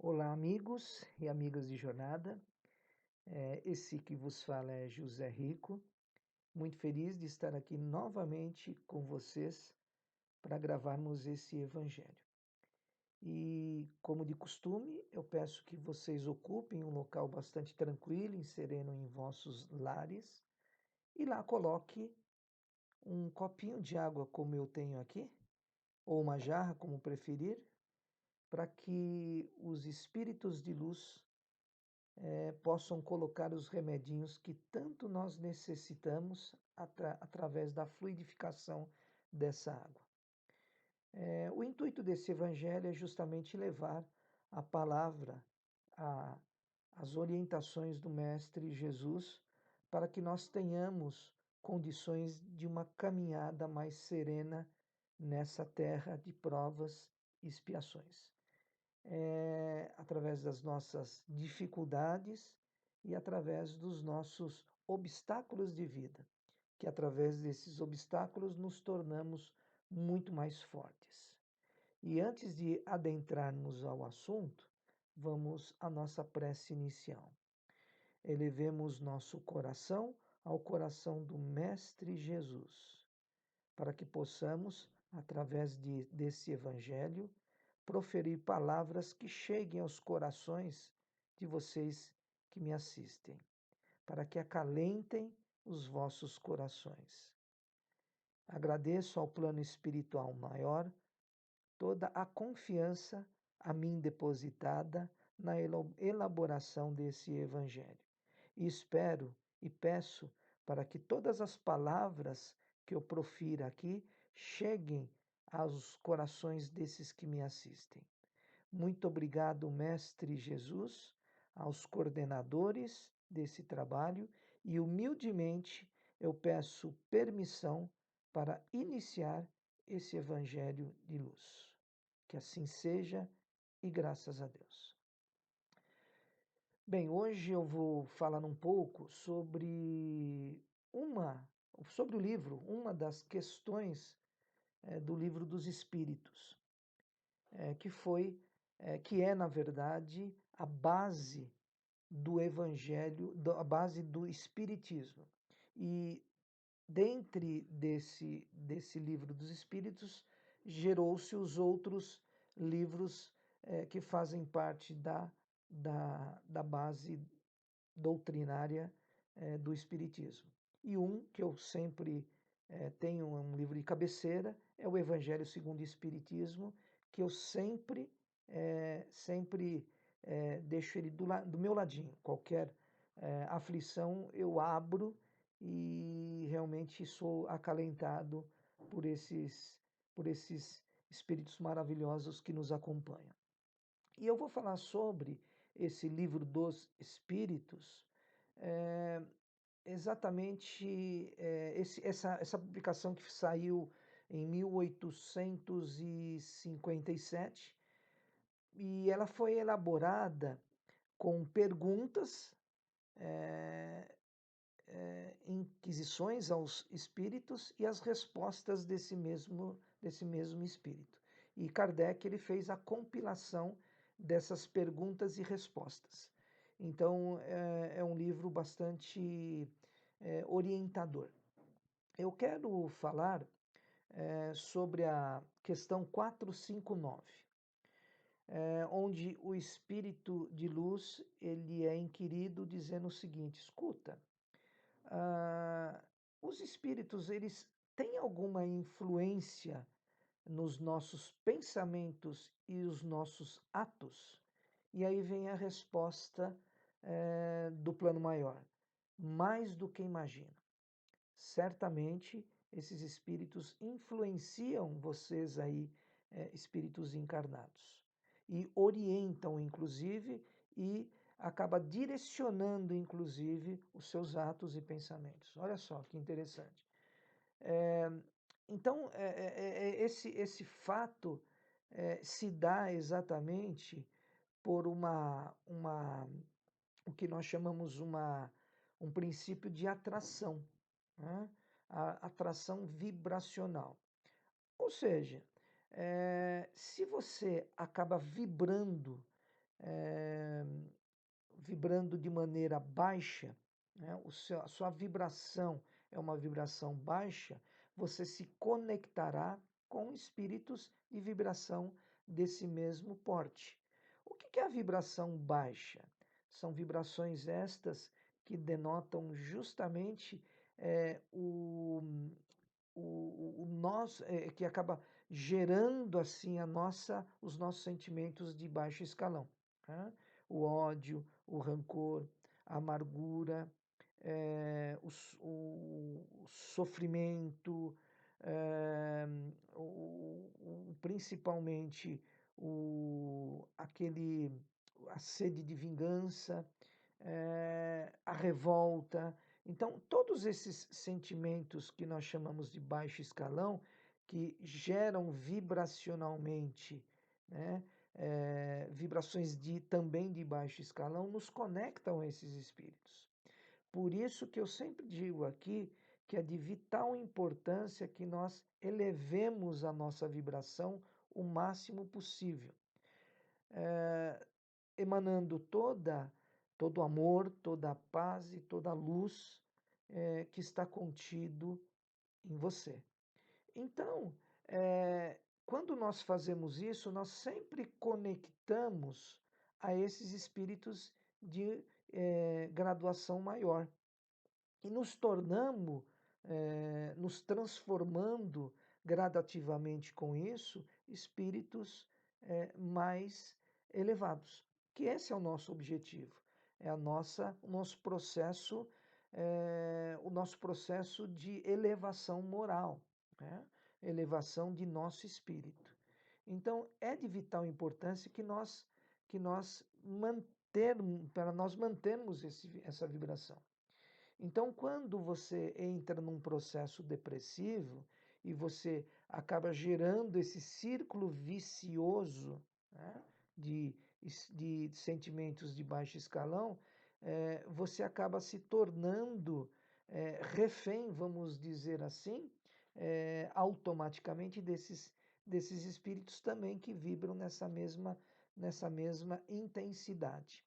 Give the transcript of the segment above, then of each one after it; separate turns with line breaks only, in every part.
Olá, amigos e amigas de jornada. Esse que vos fala é José Rico. Muito feliz de estar aqui novamente com vocês para gravarmos esse evangelho. E, como de costume, eu peço que vocês ocupem um local bastante tranquilo e sereno em vossos lares e lá coloque um copinho de água, como eu tenho aqui, ou uma jarra, como preferir, para que os espíritos de luz possam colocar os remedinhos que tanto nós necessitamos através da fluidificação dessa água. O intuito desse evangelho é justamente levar a palavra, a, as orientações do Mestre Jesus, para que nós tenhamos condições de uma caminhada mais serena nessa terra de provas e expiações através das nossas dificuldades e através dos nossos obstáculos de vida, que através desses obstáculos nos tornamos muito mais fortes. E antes de adentrarmos ao assunto, vamos à nossa prece inicial. Elevemos nosso coração ao coração do Mestre Jesus, para que possamos, através desse evangelho, proferir palavras que cheguem aos corações de vocês que me assistem, para que acalentem os vossos corações. Agradeço ao plano espiritual maior toda a confiança a mim depositada na elaboração desse evangelho. E espero e peço para que todas as palavras que eu profira aqui cheguem aos corações desses que me assistem. Muito obrigado, Mestre Jesus, aos coordenadores desse trabalho e humildemente eu peço permissão para iniciar esse evangelho de luz. Que assim seja e graças a Deus. Bem, hoje eu vou falar um pouco sobre o livro, uma das questões do livro dos Espíritos, que foi, que é, na verdade, a base do Evangelho, a base do Espiritismo. E dentre desse livro dos Espíritos, gerou-se os outros livros que fazem parte da base doutrinária do Espiritismo. E um que eu sempre tenho um livro de cabeceira é o Evangelho segundo o Espiritismo, que eu sempre deixo ele do meu ladinho. Qualquer aflição eu abro e realmente sou acalentado por esses espíritos maravilhosos que nos acompanham. E eu vou falar sobre esse livro dos Espíritos, é, exatamente essa publicação que saiu em 1857, e ela foi elaborada com perguntas, inquisições aos espíritos e as respostas desse mesmo espírito. E Kardec ele fez a compilação dessas perguntas e respostas. Então, é um livro bastante orientador. Eu quero falar sobre a questão 459, onde o espírito de luz ele é inquirido dizendo o seguinte: escuta, ah, os espíritos, eles têm alguma influência nos nossos pensamentos e os nossos atos? E aí vem a resposta do plano maior. Mais do que imagina. Certamente, esses espíritos influenciam vocês aí, espíritos encarnados. E orientam, inclusive, e acaba direcionando, inclusive, os seus atos e pensamentos. Olha só que interessante. Então, esse fato se dá exatamente por o que nós chamamos um princípio de atração, né? A atração vibracional. Ou seja, se você acaba vibrando eh, vibrando de maneira baixa, né, a sua vibração é uma vibração baixa, você se conectará com espíritos de vibração desse mesmo porte. O que é a vibração baixa? São vibrações estas que denotam justamente o nosso, que acaba gerando assim os nossos sentimentos de baixo escalão, né? O ódio, o rancor, a amargura, o sofrimento, eh, principalmente a sede de vingança, a revolta. Então, todos esses sentimentos que nós chamamos de baixo escalão, que geram vibracionalmente, né, vibrações também de baixo escalão, nos conectam a esses espíritos. Por isso que eu sempre digo aqui que é de vital importância que nós elevemos a nossa vibração o máximo possível, emanando todo o amor, toda a paz e toda a luz que está contido em você. Então, quando nós fazemos isso, nós sempre conectamos a esses espíritos de graduação maior e nos transformando gradativamente com isso, espíritos mais elevados. Que esse é o nosso objetivo, é o nosso processo de elevação moral, né? Elevação de nosso espírito. Então, é de vital importância para nós mantermos essa vibração. Então, quando você entra num processo depressivo e você acaba gerando esse círculo vicioso, né, de sentimentos de baixo escalão, você acaba se tornando refém, vamos dizer assim, automaticamente desses espíritos também que vibram nessa mesma intensidade.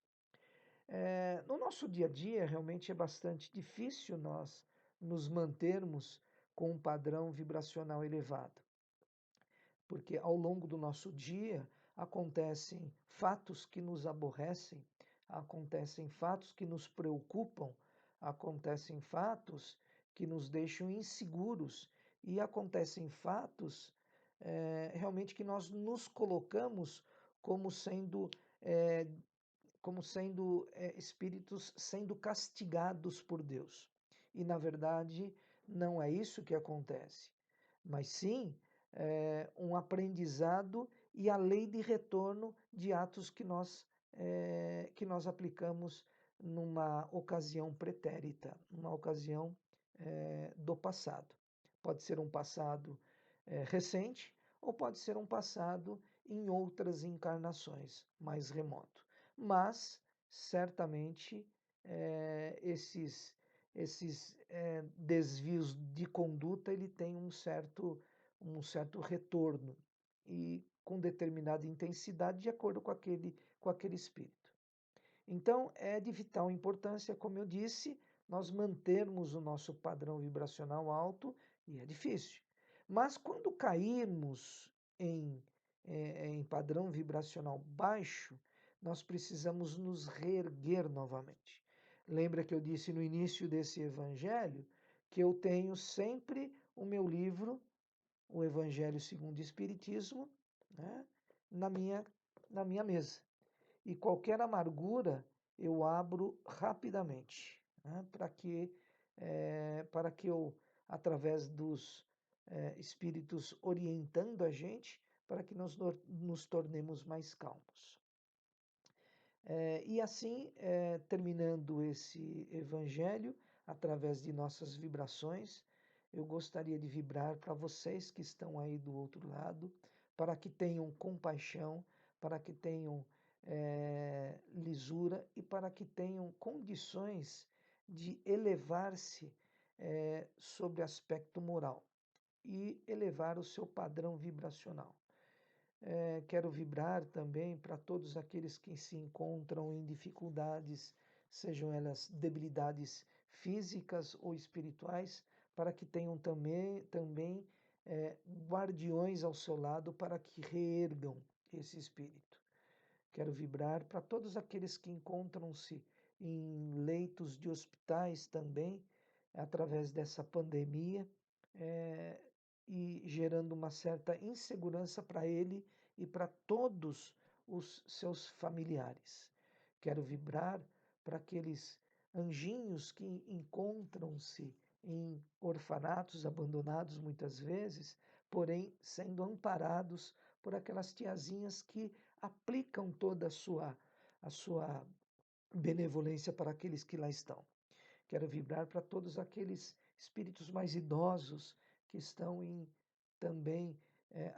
No nosso dia a dia, realmente é bastante difícil nós nos mantermos com um padrão vibracional elevado, porque ao longo do nosso dia acontecem fatos que nos aborrecem, acontecem fatos que nos preocupam, acontecem fatos que nos deixam inseguros e acontecem fatos realmente que nós nos colocamos como sendo eh, espíritos sendo castigados por Deus. E, na verdade, não é isso que acontece, mas sim um aprendizado e a lei de retorno de atos que nós aplicamos numa ocasião pretérita, numa ocasião do passado. Pode ser um passado recente ou pode ser um passado em outras encarnações mais remoto. Mas certamente esses desvios de conduta ele tem um certo retorno e com determinada intensidade de acordo com aquele espírito. Então, é de vital importância, como eu disse, nós mantermos o nosso padrão vibracional alto e é difícil. Mas quando cairmos em padrão vibracional baixo, nós precisamos nos reerguer novamente. Lembra que eu disse no início desse evangelho que eu tenho sempre o meu livro, o Evangelho segundo o Espiritismo, né, na na minha mesa. E qualquer amargura eu abro rapidamente, né, para que eu, através dos espíritos orientando a gente, para que nós nos tornemos mais calmos. E assim, terminando esse evangelho, através de nossas vibrações, eu gostaria de vibrar para vocês que estão aí do outro lado, para que tenham compaixão, para que tenham lisura e para que tenham condições de elevar-se sobre aspecto moral e elevar o seu padrão vibracional. Quero vibrar também para todos aqueles que se encontram em dificuldades, sejam elas debilidades físicas ou espirituais, para que tenham também guardiões ao seu lado para que reergam esse espírito. Quero vibrar para todos aqueles que encontram-se em leitos de hospitais também, através dessa pandemia, eh, e gerando uma certa insegurança para ele e para todos os seus familiares. Quero vibrar para aqueles anjinhos que encontram-se em orfanatos abandonados muitas vezes, porém sendo amparados por aquelas tiazinhas que aplicam toda a sua benevolência para aqueles que lá estão. Quero vibrar para todos aqueles espíritos mais idosos que estão também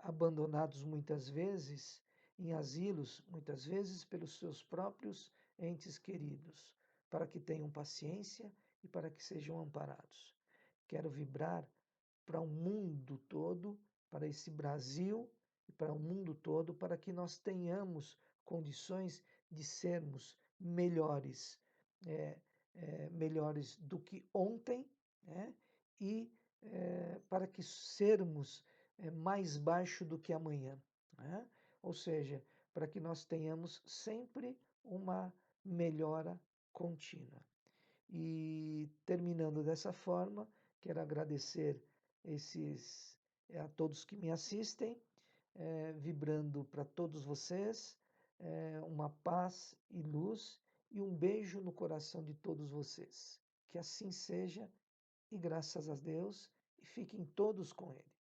abandonados muitas vezes em asilos, muitas vezes pelos seus próprios entes queridos, para que tenham paciência e para que sejam amparados. Quero vibrar para o mundo todo, para esse Brasil e para o mundo todo, para que nós tenhamos condições de sermos melhores, é, melhores do que ontem, né? E para que sermos mais baixo do que amanhã, né? Ou seja, para que nós tenhamos sempre uma melhora contínua. E terminando dessa forma, quero agradecer a todos que me assistem, vibrando para todos vocês, uma paz e luz e um beijo no coração de todos vocês. Que assim seja e graças a Deus e fiquem todos com Ele.